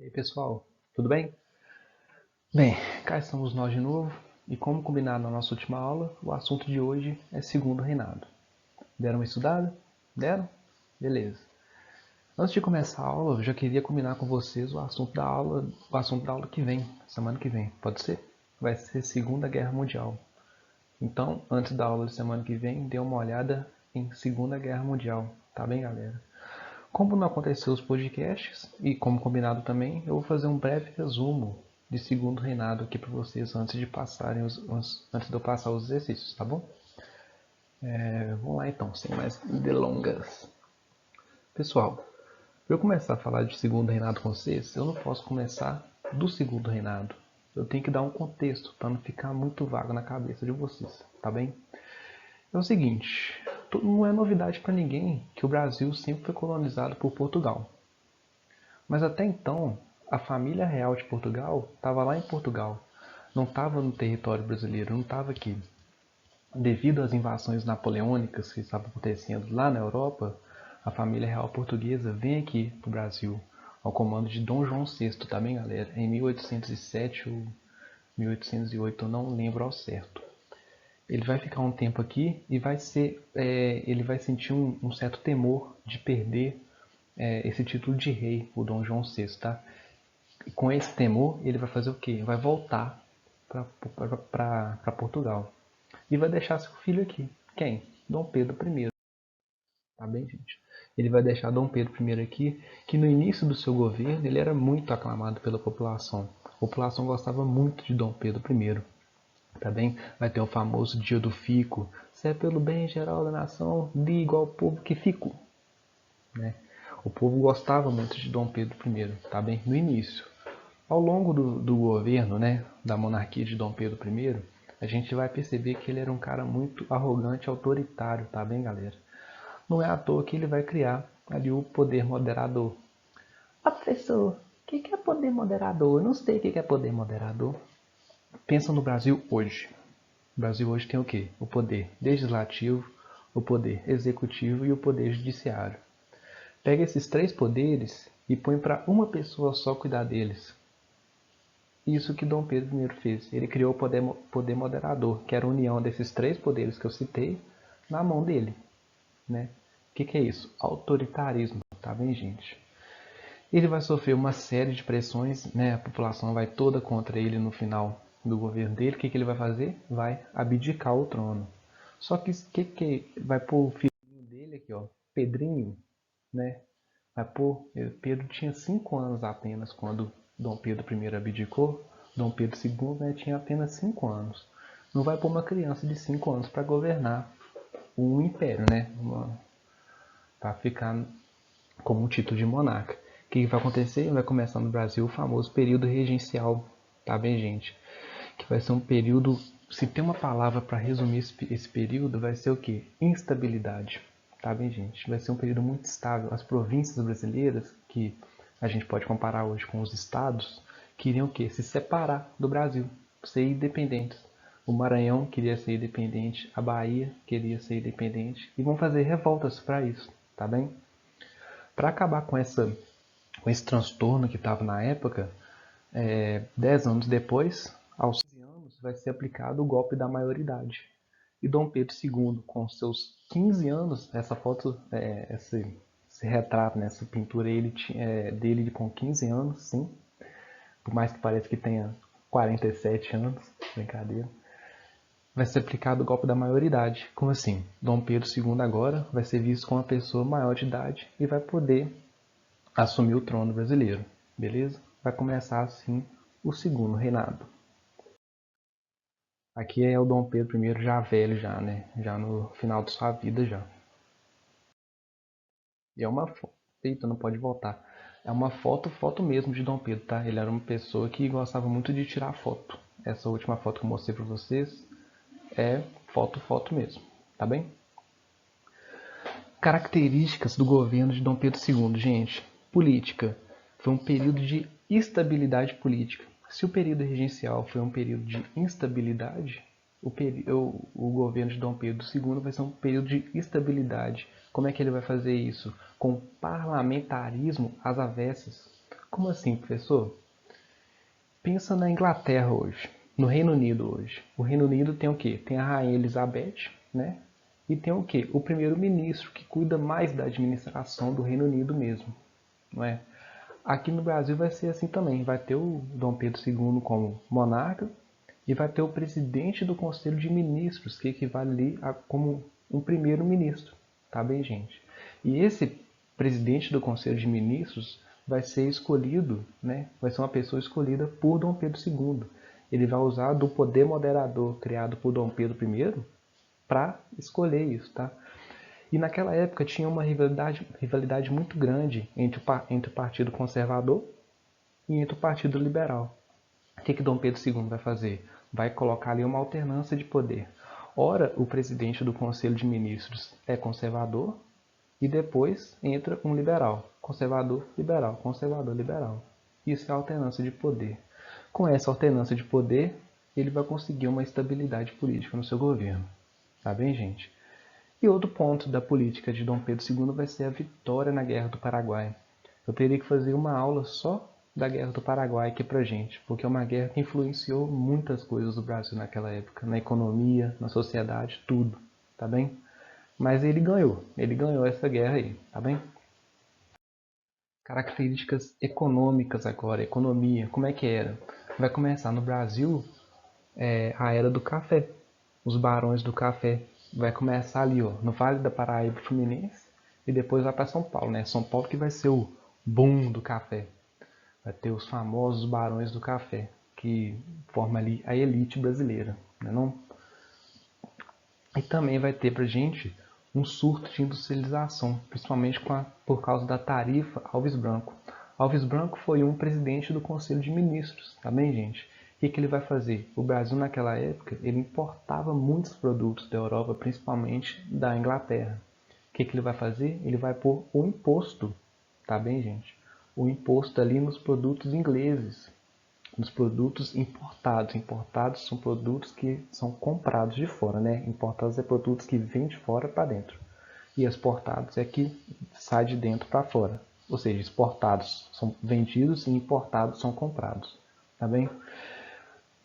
E aí, pessoal, tudo bem? Bem, cá estamos nós de novo e como combinado na nossa última aula, o assunto de hoje é segundo reinado. Deram uma estudada? Deram? Beleza. Antes de começar a aula, eu já queria combinar com vocês o assunto da aula que vem, semana que vem, pode ser? Vai ser Segunda Guerra Mundial. Então, antes da aula de semana que vem, dê uma olhada em Segunda Guerra Mundial, tá bem, galera? Como não aconteceu os podcasts, e como combinado também, eu vou fazer um breve resumo de segundo reinado aqui para vocês antes de eu passar os exercícios, tá bom? Vamos lá então, sem mais delongas. Pessoal, para eu começar a falar de segundo reinado com vocês, eu não posso começar do segundo reinado. Eu tenho que dar um contexto para não ficar muito vago na cabeça de vocês, tá bem? É o seguinte, não é novidade para ninguém que o Brasil sempre foi colonizado por Portugal. Mas até então, a família real de Portugal estava lá em Portugal, não estava no território brasileiro, não estava aqui. Devido às invasões napoleônicas que estavam acontecendo lá na Europa, a família real portuguesa vem aqui para o Brasil, ao comando de Dom João VI, tá bem, galera? Em 1807 ou 1808, eu não lembro ao certo. Ele vai ficar um tempo aqui e ele vai sentir um certo temor de perder esse título de rei, o Dom João VI, tá? E com esse temor, ele vai fazer o quê? Vai voltar para Portugal. E vai deixar seu filho aqui. Quem? Dom Pedro I. Tá bem, gente? Ele vai deixar Dom Pedro I aqui, que no início do seu governo ele era muito aclamado pela população. A população gostava muito de Dom Pedro I. Tá bem? Vai ter o famoso dia do fico. Se é pelo bem geral da nação, diga ao povo que fico. Né? O povo gostava muito de Dom Pedro I, tá bem? No início. Ao longo do governo, né, da monarquia de Dom Pedro I, a gente vai perceber que ele era um cara muito arrogante e autoritário, tá bem, galera? Não é à toa que ele vai criar ali o poder moderador. Ah, professor, o que é poder moderador? Eu não sei o que é poder moderador. Pensa no Brasil hoje. O Brasil hoje tem o quê? O poder legislativo, o poder executivo e o poder judiciário. Pega esses três poderes e põe para uma pessoa só cuidar deles. Isso que Dom Pedro I fez. Ele criou o poder moderador, que era a união desses três poderes que eu citei na mão dele. Né? O que é isso? Autoritarismo, tá bem, gente? Ele vai sofrer uma série de pressões, né? A população vai toda contra ele no final do governo dele. O que ele vai fazer? Vai abdicar o trono. Só que vai pôr o filhinho dele aqui, ó, Pedrinho, né? Vai pôr, Pedro tinha 5 anos apenas quando Dom Pedro I abdicou. Dom Pedro II, né, tinha apenas 5 anos. Não vai pôr uma criança de 5 anos para governar um império, né? Para ficar como um título de monarca. O que vai acontecer? Vai começar no Brasil o famoso período regencial, tá bem, gente? Que vai ser um período, se tem uma palavra para resumir esse período, vai ser o quê? Instabilidade, tá bem, gente? Vai ser um período muito estável. As províncias brasileiras, que a gente pode comparar hoje com os estados, queriam o quê? Se separar do Brasil, ser independentes. O Maranhão queria ser independente, a Bahia queria ser independente, e vão fazer revoltas para isso, tá bem? Para acabar com esse transtorno que estava na época, 10 anos depois, aos 15 anos, vai ser aplicado o golpe da maioridade. E Dom Pedro II, com seus 15 anos, essa foto, esse retrato, né, essa pintura dele com 15 anos, sim, por mais que pareça que tenha 47 anos, brincadeira, vai ser aplicado o golpe da maioridade. Como assim? Dom Pedro II agora vai ser visto como uma pessoa maior de idade e vai poder assumir o trono brasileiro, beleza? Vai começar assim o segundo reinado. Aqui é o Dom Pedro I já velho já, né? Já no final de sua vida já. E é uma foto. Eita, não pode voltar. É uma foto mesmo de Dom Pedro, tá? Ele era uma pessoa que gostava muito de tirar foto. Essa última foto que eu mostrei para vocês é foto mesmo, tá bem? Características do governo de Dom Pedro II, gente. Política. Foi um período de estabilidade política. Se o período regencial foi um período de instabilidade, o governo de Dom Pedro II vai ser um período de estabilidade. Como é que ele vai fazer isso? Com parlamentarismo às avessas. Como assim, professor? Pensa na Inglaterra hoje, no Reino Unido hoje. O Reino Unido tem o quê? Tem a Rainha Elizabeth, né? E tem o quê? O primeiro-ministro que cuida mais da administração do Reino Unido mesmo, não é? Aqui no Brasil vai ser assim também. Vai ter o Dom Pedro II como monarca e vai ter o presidente do Conselho de Ministros, que equivale ali a como um primeiro-ministro, tá bem, gente? E esse presidente do Conselho de Ministros vai ser escolhido, né? Vai ser uma pessoa escolhida por Dom Pedro II. Ele vai usar do poder moderador criado por Dom Pedro I para escolher isso, tá? E naquela época tinha uma rivalidade muito grande entre o Partido Conservador e entre o Partido Liberal. O que Dom Pedro II vai fazer? Vai colocar ali uma alternância de poder. Ora, o presidente do Conselho de Ministros é conservador e depois entra um liberal. Conservador, liberal, conservador, liberal. Isso é alternância de poder. Com essa alternância de poder, ele vai conseguir uma estabilidade política no seu governo. Tá bem, gente? E outro ponto da política de Dom Pedro II vai ser a vitória na Guerra do Paraguai. Eu teria que fazer uma aula só da Guerra do Paraguai aqui pra gente, porque é uma guerra que influenciou muitas coisas do Brasil naquela época, na economia, na sociedade, tudo, tá bem? Mas ele ganhou essa guerra aí, tá bem? Características econômicas agora, economia, como é que era? Vai começar no Brasil a era do café, os barões do café. Vai começar ali, ó, no Vale da Paraíba Fluminense e depois vai para São Paulo, né? São Paulo que vai ser o boom do café. Vai ter os famosos barões do café, que forma ali a elite brasileira, né não? E também vai ter pra gente um surto de industrialização, principalmente por causa da tarifa Alves Branco. Alves Branco foi um presidente do Conselho de Ministros, tá bem, gente? O que ele vai fazer? O Brasil naquela época ele importava muitos produtos da Europa, principalmente da Inglaterra. O que ele vai fazer? Ele vai pôr o imposto, tá bem, gente? O imposto ali nos produtos ingleses, nos produtos importados. Importados são produtos que são comprados de fora, né? Importados é produtos que vêm de fora para dentro. E exportados é que sai de dentro para fora. Ou seja, exportados são vendidos e importados são comprados. Tá bem?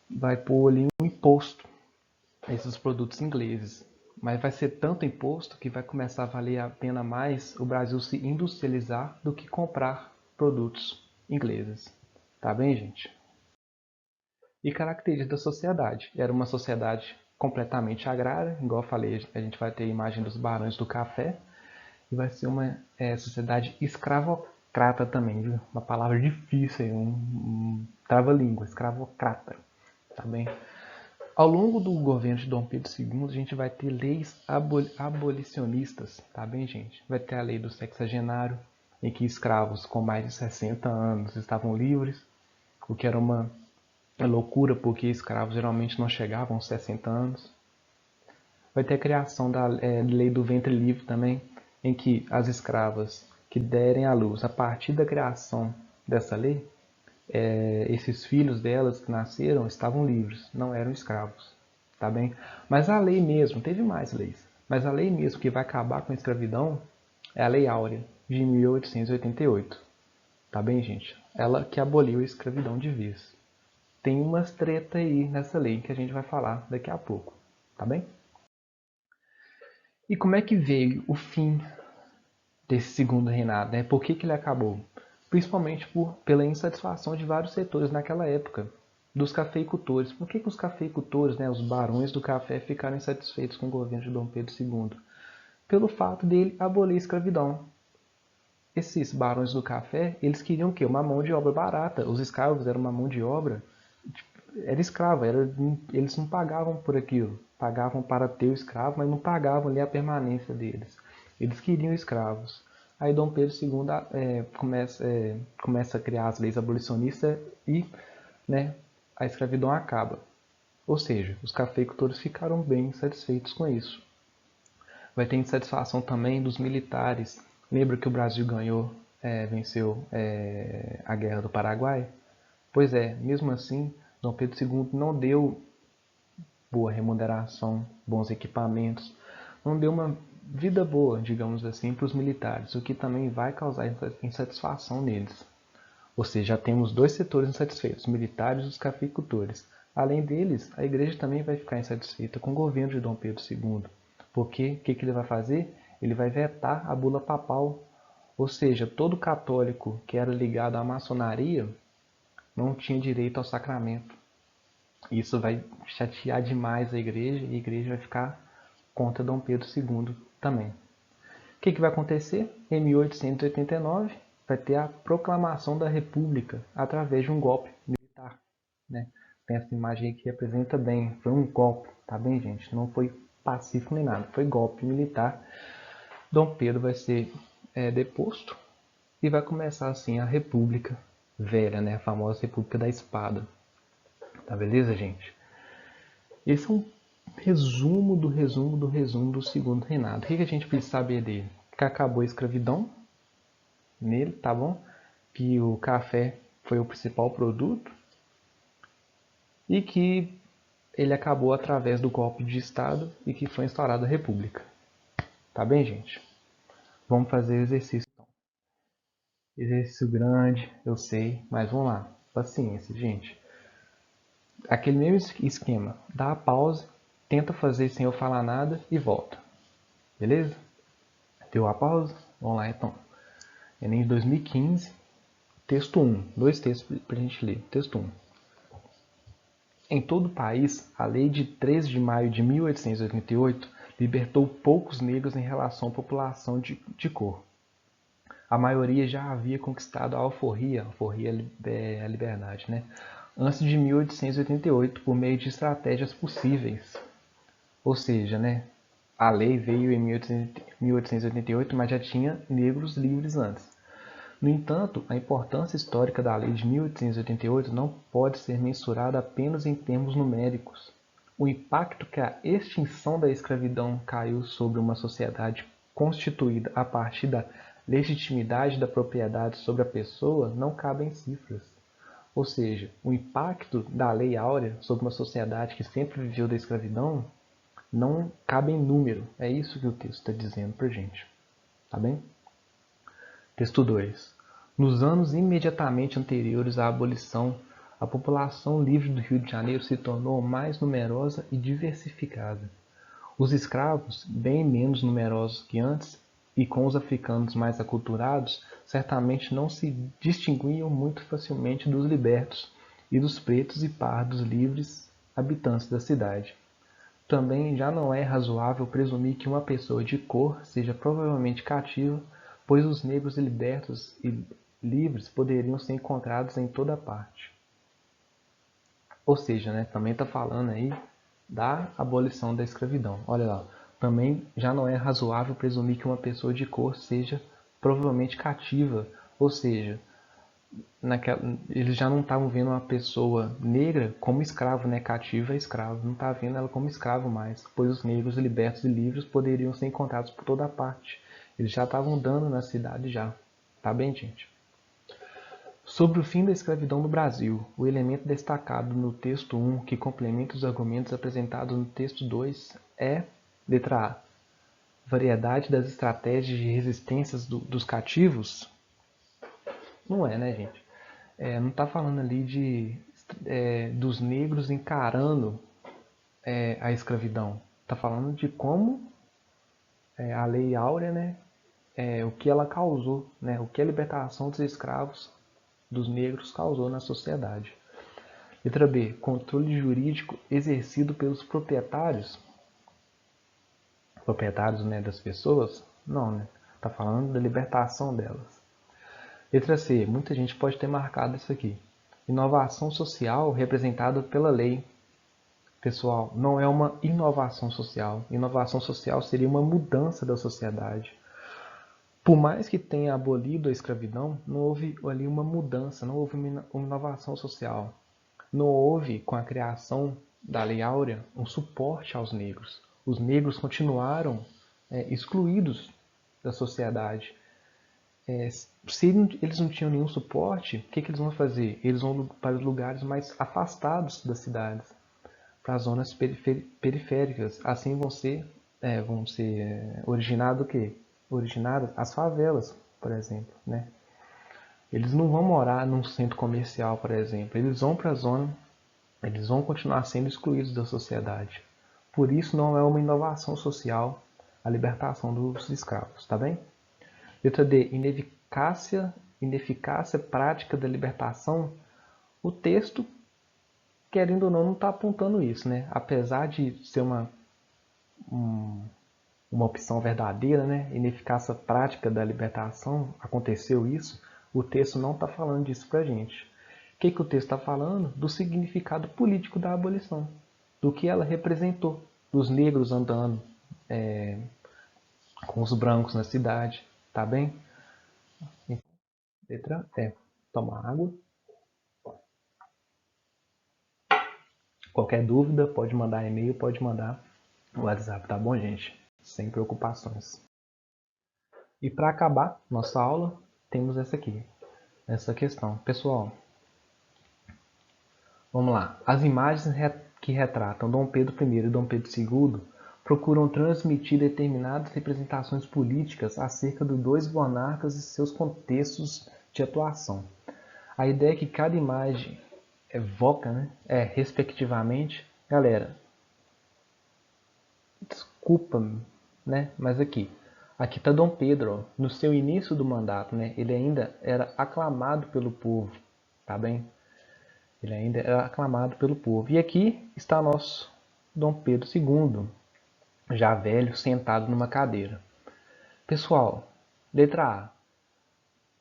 Vai pôr ali um imposto a esses produtos ingleses. Mas vai ser tanto imposto que vai começar a valer a pena mais o Brasil se industrializar do que comprar produtos ingleses. Tá bem, gente? E características da sociedade. Era uma sociedade completamente agrária, igual eu falei, a gente vai ter a imagem dos barões do café, e vai ser uma sociedade escravocrata também, viu? Uma palavra difícil, um trava-língua, escravocrata, tá bem? Ao longo do governo de Dom Pedro II, a gente vai ter leis abolicionistas, tá bem, gente? Vai ter a lei do sexagenário, em que escravos com mais de 60 anos estavam livres, o que era uma loucura, porque escravos geralmente não chegavam aos 60 anos. Vai ter a criação da lei do ventre livre também, em que as escravas que derem à luz a partir da criação dessa lei, esses filhos delas que nasceram estavam livres, não eram escravos, tá bem? Mas a lei mesmo, teve mais leis, mas a lei mesmo que vai acabar com a escravidão é a Lei Áurea, de 1888, tá bem, gente? Ela que aboliu a escravidão de vez. Tem umas treta aí nessa lei que a gente vai falar daqui a pouco, tá bem? E como é que veio o fim desse segundo reinado, né? Por que ele acabou? Principalmente pela insatisfação de vários setores naquela época, dos cafeicultores. Por que os cafeicultores, né, os barões do café, ficaram insatisfeitos com o governo de Dom Pedro II? Pelo fato dele abolir a escravidão. Esses barões do café, eles queriam o quê? Uma mão de obra barata. Os escravos eram uma mão de obra, era escravo, eles não pagavam por aquilo. Pagavam para ter o escravo, mas não pagavam ali a permanência deles. Eles queriam escravos. Aí Dom Pedro II começa a criar as leis abolicionistas e, né, a escravidão acaba. Ou seja, os cafeicultores ficaram bem satisfeitos com isso. Vai ter insatisfação também dos militares. Lembra que o Brasil venceu a Guerra do Paraguai? Pois é, mesmo assim, Dom Pedro II não deu boa remuneração, bons equipamentos, não deu uma vida boa, digamos assim, para os militares, o que também vai causar insatisfação neles. Ou seja, já temos dois setores insatisfeitos, os militares e os cafeicultores. Além deles, a igreja também vai ficar insatisfeita com o governo de Dom Pedro II. Porque o que ele vai fazer? Ele vai vetar a bula papal. Ou seja, todo católico que era ligado à maçonaria não tinha direito ao sacramento. Isso vai chatear demais a igreja e a igreja vai ficar contra Dom Pedro II também. O que vai acontecer? Em 1889 vai ter a proclamação da República através de um golpe militar. Né? Tem essa imagem aqui que representa bem. Foi um golpe, tá bem, gente? Não foi pacífico nem nada. Foi golpe militar. Dom Pedro vai ser deposto e vai começar assim a República Velha, né? A famosa República da Espada. Tá beleza, gente? Esse é um resumo do segundo reinado. O que a gente precisa saber dele? Que acabou a escravidão nele, tá bom? Que o café foi o principal produto e que ele acabou através do golpe de Estado e que foi instaurada a República. Tá bem, gente? Vamos fazer o exercício. Exercício grande, eu sei, mas vamos lá. Paciência, gente. Aquele mesmo esquema. Dá a pausa, tenta fazer sem eu falar nada e volta. Beleza? Deu a pausa? Vamos lá então. Enem 2015, texto 1. Dois textos para a gente ler. Texto 1. Em todo o país, a Lei de 13 de maio de 1888 libertou poucos negros em relação à população de cor. A maioria já havia conquistado a alforria é a liberdade, né? Antes de 1888, por meio de estratégias possíveis. Ou seja, né, a lei veio em 1888, mas já tinha negros livres antes. No entanto, a importância histórica da lei de 1888 não pode ser mensurada apenas em termos numéricos. O impacto que a extinção da escravidão caiu sobre uma sociedade constituída a partir da legitimidade da propriedade sobre a pessoa não cabe em cifras. Ou seja, o impacto da Lei Áurea sobre uma sociedade que sempre viveu da escravidão não cabe em número. É isso que o texto está dizendo para a gente. Tá bem? Texto 2. Nos anos imediatamente anteriores à abolição, a população livre do Rio de Janeiro se tornou mais numerosa e diversificada. Os escravos, bem menos numerosos que antes, e com os africanos mais aculturados, certamente não se distinguiam muito facilmente dos libertos e dos pretos e pardos livres habitantes da cidade. Também já não é razoável presumir que uma pessoa de cor seja provavelmente cativa, pois os negros libertos e livres poderiam ser encontrados em toda parte. Ou seja, né, também está falando aí da abolição da escravidão. Olha lá, também já não é razoável presumir que uma pessoa de cor seja provavelmente cativa, ou seja, eles já não estavam vendo uma pessoa negra como escravo, né? Cativa é escravo, não está vendo ela como escravo mais, pois os negros libertos e livres poderiam ser encontrados por toda parte. Eles já estavam dando na cidade já. Tá bem, gente? Sobre o fim da escravidão no Brasil, o elemento destacado no texto 1, que complementa os argumentos apresentados no texto 2, é, letra A, variedade das estratégias de resistência dos cativos? Não é, né, gente? Não está falando ali dos negros encarando a escravidão. Está falando de como a Lei Áurea, né, o que ela causou, né, o que a libertação dos escravos, dos negros, causou na sociedade. Letra B. Controle jurídico exercido pelos proprietários. Proprietários, né, das pessoas? Não, né? Está falando da libertação delas. Letra C. Muita gente pode ter marcado isso aqui. Inovação social representada pela lei. Pessoal, não é uma inovação social. Inovação social seria uma mudança da sociedade. Por mais que tenha abolido a escravidão, não houve ali uma mudança, não houve uma inovação social. Não houve, com a criação da Lei Áurea, um suporte aos negros. Os negros continuaram excluídos da sociedade. Se eles não tinham nenhum suporte, o que eles vão fazer? Eles vão para os lugares mais afastados das cidades, para as zonas periféricas. Assim vão ser originadas o quê? Originadas as favelas, por exemplo, né? Eles não vão morar num centro comercial, por exemplo. Eles vão para a zona, eles vão continuar sendo excluídos da sociedade. Por isso não é uma inovação social a libertação dos escravos, tá bem? Letra D, ineficácia prática da libertação. O texto, querendo ou não está apontando isso, né? Apesar de ser uma opção verdadeira, né? Ineficácia prática da libertação, aconteceu isso, o texto não está falando disso para a gente. O que o texto está falando? Do significado político da abolição, do que ela representou, dos negros andando com os brancos na cidade, tá bem? Letra E. Toma água. Qualquer dúvida, pode mandar e-mail, pode mandar WhatsApp, tá bom, gente? Sem preocupações. E para acabar nossa aula, temos essa questão. Pessoal, vamos lá. As imagens que retratam Dom Pedro I e Dom Pedro II procuram transmitir determinadas representações políticas acerca dos dois monarcas e seus contextos de atuação. A ideia é que cada imagem evoca, né, respectivamente, galera, desculpa-me, né, mas aqui está Dom Pedro, ó, no seu início do mandato, né, ele ainda era aclamado pelo povo, tá bem? Ele ainda era aclamado pelo povo. E aqui está nosso Dom Pedro II, já velho, sentado numa cadeira. Pessoal, letra A.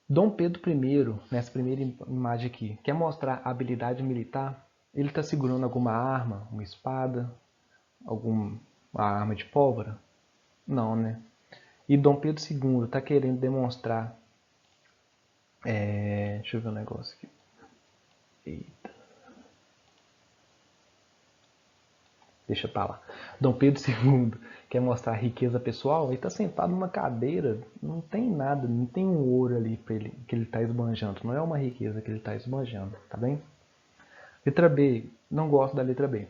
Dom Pedro I, nessa primeira imagem aqui, quer mostrar habilidade militar? Ele está segurando alguma arma, uma espada, alguma arma de pólvora? Não, né? E Dom Pedro II está querendo demonstrar... deixa eu ver um negócio aqui. Eita. Deixa pra lá. Dom Pedro II quer mostrar riqueza pessoal, ele está sentado numa cadeira, não tem nada, não tem um ouro ali pra ele, que ele está esbanjando, não é uma riqueza que ele está esbanjando, tá bem? Letra B, não gosto da letra B.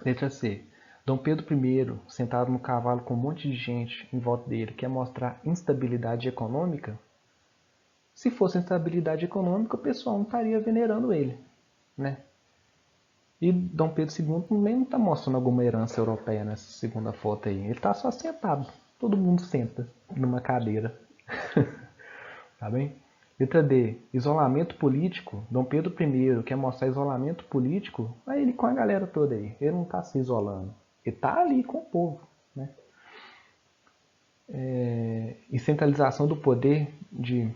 Letra C, Dom Pedro I, sentado no cavalo com um monte de gente em volta dele, quer mostrar instabilidade econômica? Se fosse instabilidade econômica, o pessoal não estaria venerando ele, né? E Dom Pedro II nem não está mostrando alguma herança europeia nessa segunda foto aí. Ele está só sentado. Todo mundo senta numa cadeira. Tá bem? Letra D. Isolamento político. Dom Pedro I quer mostrar isolamento político. Aí ele com a galera toda aí. Ele não está se isolando. Ele está ali com o povo. Né? E centralização do poder de...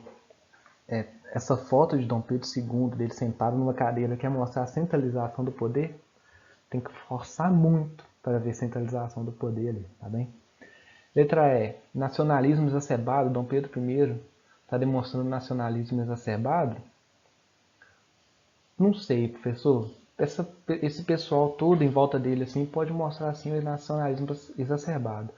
essa foto de Dom Pedro II, dele sentado numa cadeira, quer mostrar a centralização do poder. Tem que forçar muito para ver centralização do poder ali, tá bem? Letra E. Nacionalismo exacerbado. Dom Pedro I está demonstrando nacionalismo exacerbado? Não sei, professor. Esse pessoal todo em volta dele assim pode mostrar assim o nacionalismo exacerbado.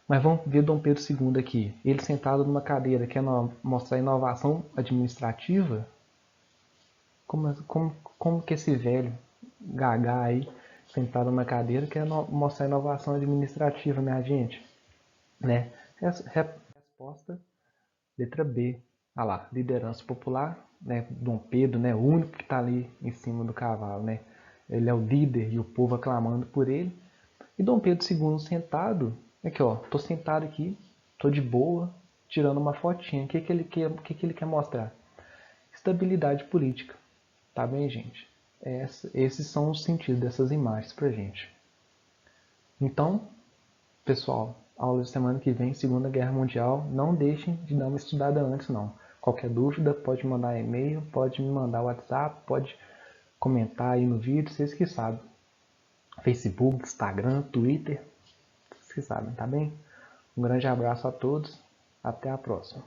Mas vamos ver Dom Pedro II aqui. Ele sentado numa cadeira quer mostrar inovação administrativa? Como que esse velho gagá aí sentado numa cadeira quer mostrar inovação administrativa, minha gente? Né? Resposta, letra B. Ah lá, liderança popular, né? Dom Pedro, né? O único que está ali em cima do cavalo, né? Ele é o líder e o povo aclamando por ele. E Dom Pedro II sentado, aqui ó, tô sentado aqui, tô de boa, tirando uma fotinha. O que ele quer mostrar? Estabilidade política. Tá bem, gente? Esses são os sentidos dessas imagens pra gente. Então, pessoal, aula de semana que vem, Segunda Guerra Mundial. Não deixem de dar uma estudada antes, não. Qualquer dúvida, pode mandar e-mail, pode me mandar WhatsApp, pode comentar aí no vídeo, vocês que sabem. Facebook, Instagram, Twitter, vocês que sabem, tá bem? Um grande abraço a todos, até a próxima.